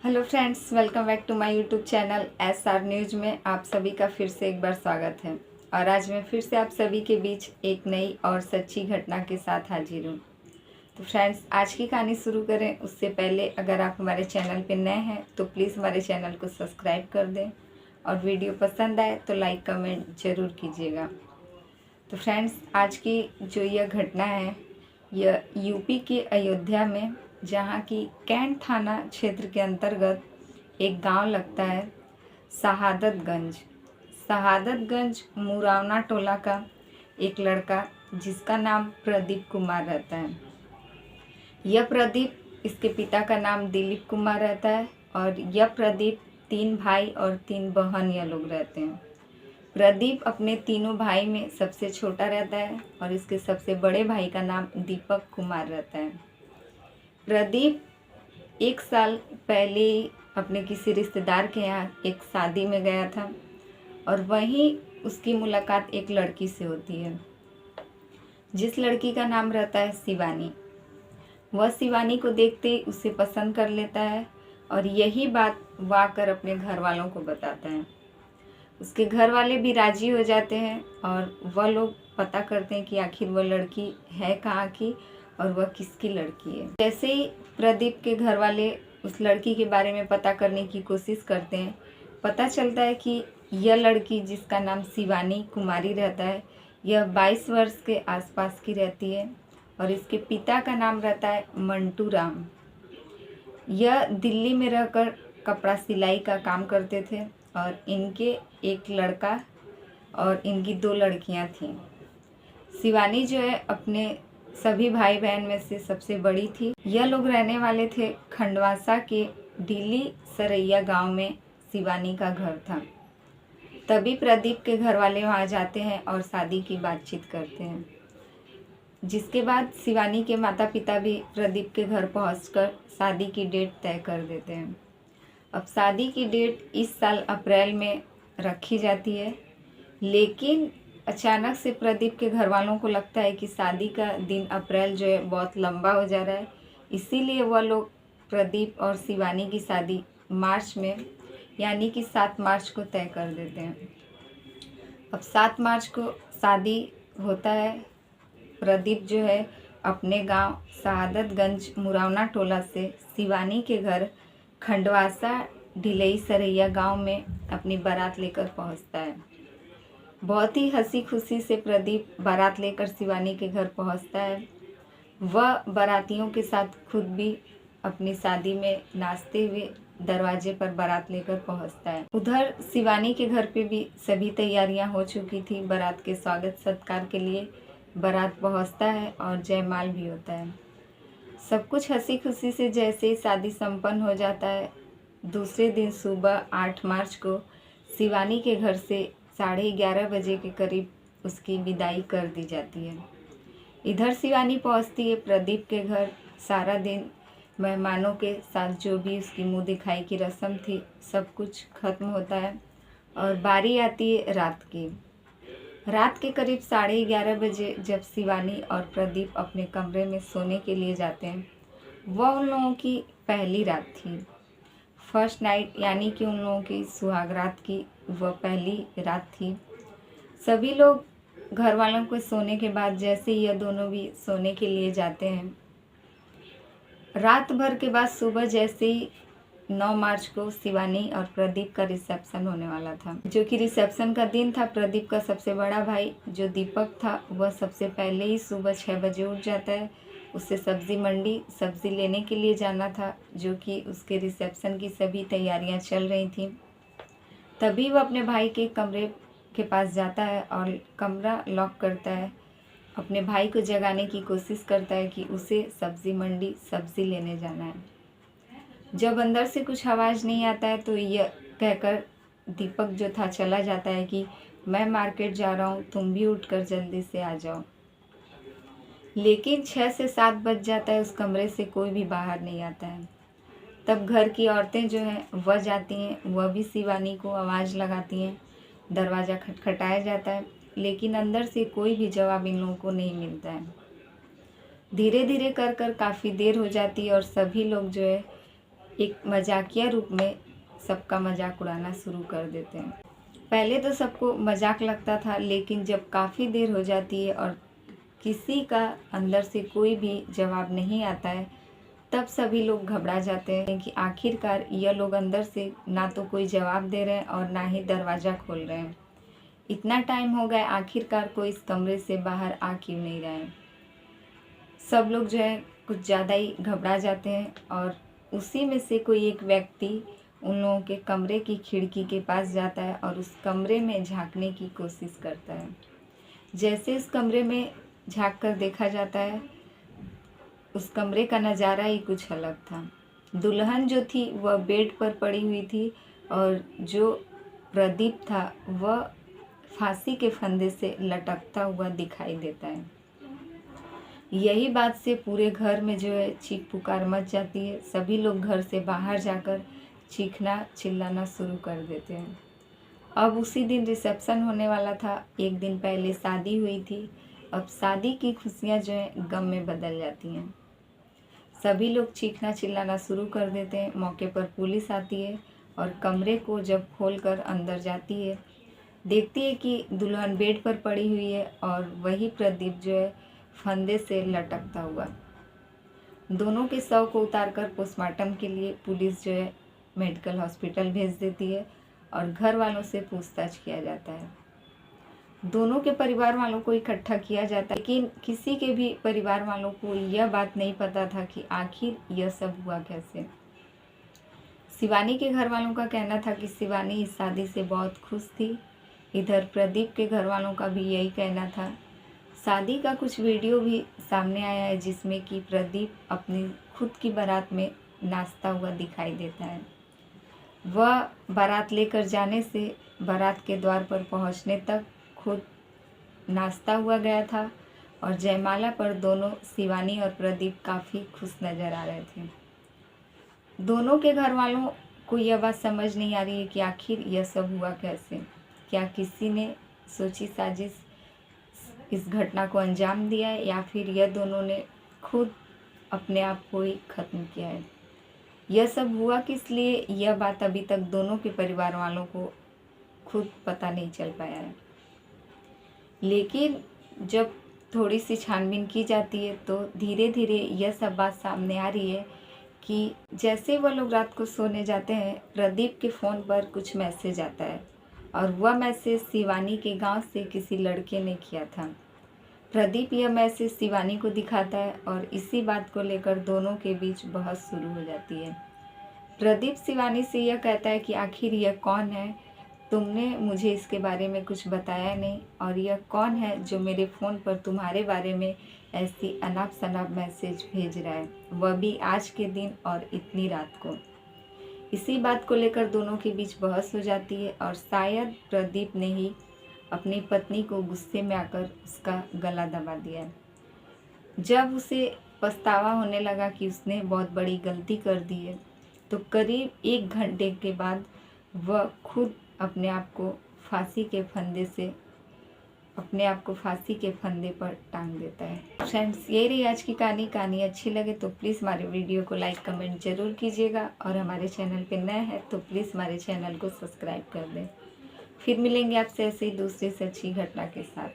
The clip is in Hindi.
Hello friends, welcome back to my YouTube channel SR news में आप सभी का फिर से एक बार स्वागत है। और आज मैं फिर से आप सभी के बीच एक नई और सच्ची घटना के साथ हाजिर हूँ। तो फ्रेंड्स, आज की कहानी शुरू करें उससे पहले अगर आप हमारे चैनल पर नए हैं तो प्लीज़ हमारे चैनल को सब्सक्राइब कर दें और वीडियो पसंद आए तो लाइक कमेंट ज़रूर कीजिएगा। तो फ्रेंड्स, आज की जो यह घटना है यह यूपी के अयोध्या में, जहाँ की कैंट थाना क्षेत्र के अंतर्गत एक गांव लगता है शहादतगंज। शहादतगंज मुरावना टोला का एक लड़का जिसका नाम प्रदीप कुमार रहता है। यह प्रदीप, इसके पिता का नाम दिलीप कुमार रहता है और यह प्रदीप 3 भाई और 3 बहन यह लोग रहते हैं। प्रदीप अपने तीनों भाई में सबसे छोटा रहता है और इसके सबसे बड़े भाई का नाम दीपक कुमार रहता है। प्रदीप 1 साल पहले ही अपने किसी रिश्तेदार के यहाँ एक शादी में गया था और वहीं उसकी मुलाकात एक लड़की से होती है, जिस लड़की का नाम रहता है शिवानी। वह शिवानी को देखते ही उसे पसंद कर लेता है और यही बात वह आकर अपने घर वालों को बताता है। उसके घर वाले भी राजी हो जाते हैं और वह लोग पता करते हैं कि आखिर वह लड़की है कहाँ की और वह किसकी लड़की है। जैसे ही प्रदीप के घर वाले उस लड़की के बारे में पता करने की कोशिश करते हैं, पता चलता है कि यह लड़की, जिसका नाम शिवानी कुमारी रहता है, यह 22 वर्ष के आसपास की रहती है और इसके पिता का नाम रहता है मंटू राम। यह दिल्ली में रहकर कपड़ा सिलाई का काम करते थे और इनके एक लड़का और इनकी 2 लड़कियां थीं। शिवानी जो है अपने सभी भाई बहन में से सबसे बड़ी थी। यह लोग रहने वाले थे खंडवासा के डीली सरैया गांव में शिवानी का घर था। तभी प्रदीप के घर वाले वहां जाते हैं और शादी की बातचीत करते हैं, जिसके बाद शिवानी के माता पिता भी प्रदीप के घर पहुंचकर शादी की डेट तय कर देते हैं। अब शादी की डेट इस साल अप्रैल में रखी जाती है, लेकिन अचानक से प्रदीप के घर वालों को लगता है कि शादी का दिन अप्रैल जो है बहुत लंबा हो जा रहा है, इसीलिए वह लोग प्रदीप और शिवानी की शादी मार्च में यानी कि 7 मार्च को तय कर देते हैं। अब 7 मार्च को शादी होता है। प्रदीप जो है अपने गांव शहादतगंज मुरावना टोला से शिवानी के घर खंडवासा ढिलई सरैया गांव में अपनी बारात लेकर पहुंचता है। बहुत ही हंसी खुशी से प्रदीप बारात लेकर शिवानी के घर पहुंचता है। वह बारातियों के साथ खुद भी अपनी शादी में नाचते हुए दरवाजे पर बारात लेकर पहुंचता है। उधर शिवानी के घर पे भी सभी तैयारियां हो चुकी थी। बारात के स्वागत सत्कार के लिए बारात पहुंचता है और जयमाल भी होता है। सब कुछ हंसी खुशी से जैसे ही शादी संपन्न हो जाता है, दूसरे दिन सुबह 8 मार्च को शिवानी के घर से 11:30 बजे के करीब उसकी विदाई कर दी जाती है। इधर शिवानी पहुंचती है प्रदीप के घर। सारा दिन मेहमानों के साथ जो भी उसकी मुंह दिखाई की रस्म थी, सब कुछ खत्म होता है और बारी आती है रात की। रात के करीब 11:30 बजे जब शिवानी और प्रदीप अपने कमरे में सोने के लिए जाते हैं, वह उन लोगों की पहली रात थी। फर्स्ट नाइट, यानी कि उन लोगों की सुहाग रात की वह पहली रात थी। सभी लोग घर वालों को सोने के बाद जैसे ही यह दोनों भी सोने के लिए जाते हैं, रात भर के बाद सुबह जैसे ही 9 मार्च को शिवानी और प्रदीप का रिसेप्शन होने वाला था, जो कि रिसेप्शन का दिन था। प्रदीप का सबसे बड़ा भाई जो दीपक था, वह सबसे पहले ही सुबह 6 बजे उठ जाता है। उसे सब्जी मंडी सब्जी लेने के लिए जाना था, जो कि उसके रिसेप्शन की सभी तैयारियां चल रही थीं। तभी वह अपने भाई के कमरे के पास जाता है और कमरा लॉक करता है। अपने भाई को जगाने की कोशिश करता है कि उसे सब्जी मंडी सब्जी लेने जाना है। जब अंदर से कुछ आवाज़ नहीं आता है तो यह कहकर दीपक जो था चला जाता है कि मैं मार्केट जा रहा हूँ, तुम भी उठकर जल्दी से आ जाओ। लेकिन 6 से 7 बज जाता है, उस कमरे से कोई भी बाहर नहीं आता है। तब घर की औरतें जो हैं वह जाती हैं, वह भी शिवानी को आवाज़ लगाती हैं। दरवाज़ा खटखटाया जाता है, लेकिन अंदर से कोई भी जवाब इन लोगों को नहीं मिलता है। धीरे धीरे कर कर काफ़ी देर हो जाती है और सभी लोग जो है एक मजाकिया रूप में सबका मजाक उड़ाना शुरू कर देते हैं। पहले तो सबको मजाक लगता था, लेकिन जब काफ़ी देर हो जाती है और किसी का अंदर से कोई भी जवाब नहीं आता है, तब सभी लोग घबरा जाते हैं कि आखिरकार यह लोग अंदर से ना तो कोई जवाब दे रहे हैं और ना ही दरवाज़ा खोल रहे हैं। इतना टाइम हो गया, आखिरकार कोई इस कमरे से बाहर आ क्यों नहीं रहा है। सब लोग जो है कुछ ज़्यादा ही घबरा जाते हैं और उसी में से कोई एक व्यक्ति उन लोगों के कमरे की खिड़की के पास जाता है और उस कमरे में झांकने की कोशिश करता है। जैसे उस कमरे में झांक कर देखा जाता है, उस कमरे का नज़ारा ही कुछ अलग था। दुल्हन जो थी वह बेड पर पड़ी हुई थी और जो प्रदीप था वह फांसी के फंदे से लटकता हुआ दिखाई देता है। यही बात से पूरे घर में जो है चीख पुकार मच जाती है। सभी लोग घर से बाहर जाकर चीखना चिल्लाना शुरू कर देते हैं। अब उसी दिन रिसेप्शन होने वाला था। एक दिन पहले शादी हुई थी। अब शादी की खुशियाँ जो है गम में बदल जाती हैं। सभी लोग चीखना चिल्लाना शुरू कर देते हैं। मौके पर पुलिस आती है और कमरे को जब खोलकर अंदर जाती है, देखती है कि दुल्हन बेड पर पड़ी हुई है और वही प्रदीप जो है फंदे से लटकता हुआ। दोनों के शव को उतारकर पोस्टमार्टम के लिए पुलिस जो है मेडिकल हॉस्पिटल भेज देती है और घर वालों से पूछताछ किया जाता है। दोनों के परिवार वालों को इकट्ठा किया जाता है, लेकिन किसी के भी परिवार वालों को यह बात नहीं पता था कि आखिर यह सब हुआ कैसे। शिवानी के घर वालों का कहना था कि शिवानी इस शादी से बहुत खुश थी। इधर प्रदीप के घर वालों का भी यही कहना था। शादी का कुछ वीडियो भी सामने आया है जिसमें कि प्रदीप अपनी खुद की बारात में नाचता हुआ दिखाई देता है। वह बारात लेकर जाने से बारात के द्वार पर पहुंचने तक खुद नाचता हुआ गया था और जयमाला पर दोनों शिवानी और प्रदीप काफ़ी खुश नज़र आ रहे थे। दोनों के घर वालों को यह बात समझ नहीं आ रही है कि आखिर यह सब हुआ कैसे। क्या किसी ने सोची साजिश इस घटना को अंजाम दिया है या फिर यह दोनों ने खुद अपने आप को ही ख़त्म किया है। यह सब हुआ किस लिए, यह बात अभी तक दोनों के परिवार वालों को खुद पता नहीं चल पाया है। लेकिन जब थोड़ी सी छानबीन की जाती है तो धीरे धीरे यह सब बात सामने आ रही है कि जैसे वह लोग रात को सोने जाते हैं, प्रदीप के फ़ोन पर कुछ मैसेज आता है और वह मैसेज शिवानी के गांव से किसी लड़के ने किया था। प्रदीप यह मैसेज शिवानी को दिखाता है और इसी बात को लेकर दोनों के बीच बहस शुरू हो जाती है। प्रदीप शिवानी से यह कहता है कि आखिर यह कौन है, तुमने मुझे इसके बारे में कुछ बताया नहीं, और यह कौन है जो मेरे फ़ोन पर तुम्हारे बारे में ऐसी अनाप शनाप मैसेज भेज रहा है, वह भी आज के दिन और इतनी रात को। इसी बात को लेकर दोनों के बीच बहस हो जाती है और शायद प्रदीप ने ही अपनी पत्नी को गुस्से में आकर उसका गला दबा दिया। जब उसे पछतावा होने लगा कि उसने बहुत बड़ी गलती कर दी है, तो करीब 1 घंटे के बाद वह खुद अपने आप को फांसी के फंदे पर टांग देता है। फ्रेंड्स, ये रही आज की कहानी अच्छी लगे तो प्लीज़ हमारे वीडियो को लाइक कमेंट ज़रूर कीजिएगा और हमारे चैनल पे नए हैं तो प्लीज़ हमारे चैनल को सब्सक्राइब कर दें। फिर मिलेंगे आपसे ऐसे ही दूसरी से अच्छी घटना के साथ।